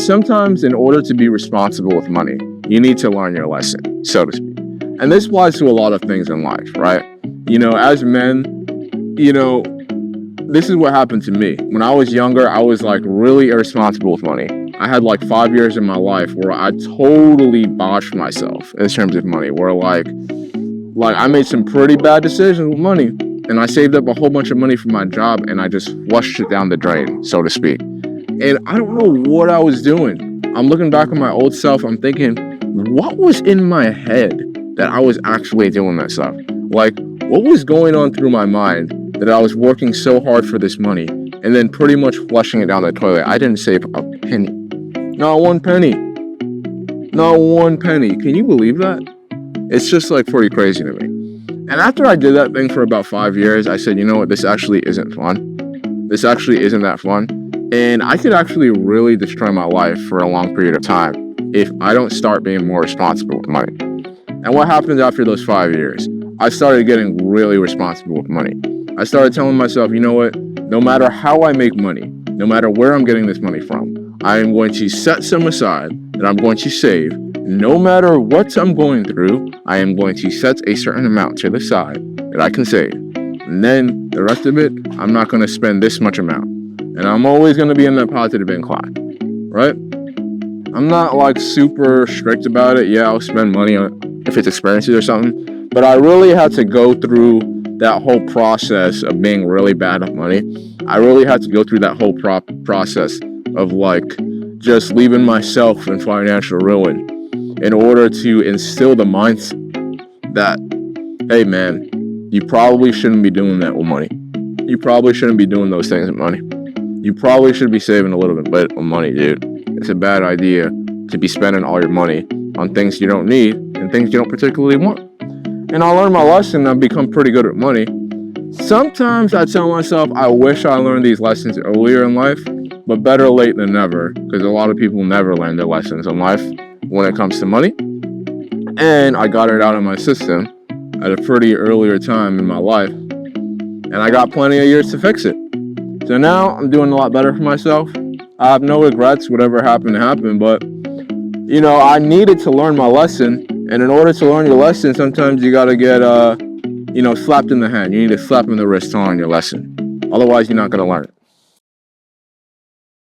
sometimes in order to be responsible with money, you need to learn your lesson, so to speak. And this applies to a lot of things in life, right? As men, this is what happened to me. When I was younger, I was like really irresponsible with money. I had like 5 years in my life where I totally botched myself in terms of money, where like I made some pretty bad decisions with money, and I saved up a whole bunch of money for my job, and I just flushed it down the drain, so to speak. And I don't know what I was doing. I'm looking back on my old self. I'm thinking, what was in my head that I was actually doing that stuff? Like, what was going on through my mind that I was working so hard for this money and then pretty much flushing it down the toilet? I didn't save a penny. Not one penny. Not one penny. Can you believe that? It's just like pretty crazy to me. And after I did that thing for about 5 years, I said, you know what? This actually isn't fun. This actually isn't that fun. And I could actually really destroy my life for a long period of time if I don't start being more responsible with money. And what happened after those 5 years? I started getting really responsible with money. I started telling myself, you know what? No matter how I make money, no matter where I'm getting this money from, I am going to set some aside that I'm going to save. No matter what I'm going through, I am going to set a certain amount to the side that I can save. And then the rest of it, I'm not going to spend this much amount. And I'm always going to be in that positive incline, right? I'm not like super strict about it. Yeah, I'll spend money on if it's experiences or something. But I really had to go through that whole process of being really bad at money. I really had to go through that whole process of like just leaving myself in financial ruin in order to instill the mindset that, hey man, you probably shouldn't be doing that with money. You probably shouldn't be doing those things with money. You probably should be saving a little bit of money, dude. It's a bad idea to be spending all your money on things you don't need and things you don't particularly want. And I learned my lesson and I've become pretty good at money. Sometimes I tell myself I wish I learned these lessons earlier in life, but better late than never, because a lot of people never learn their lessons in life when it comes to money. And I got it out of my system at a pretty earlier time in my life, and I got plenty of years to fix it. So now I'm doing a lot better for myself. I have no regrets, whatever happened to happen, but I needed to learn my lesson, and in order to learn your lesson, sometimes you gotta get slapped in the hand. You need a slap in the wrist to learn your lesson. Otherwise, you're not gonna learn it.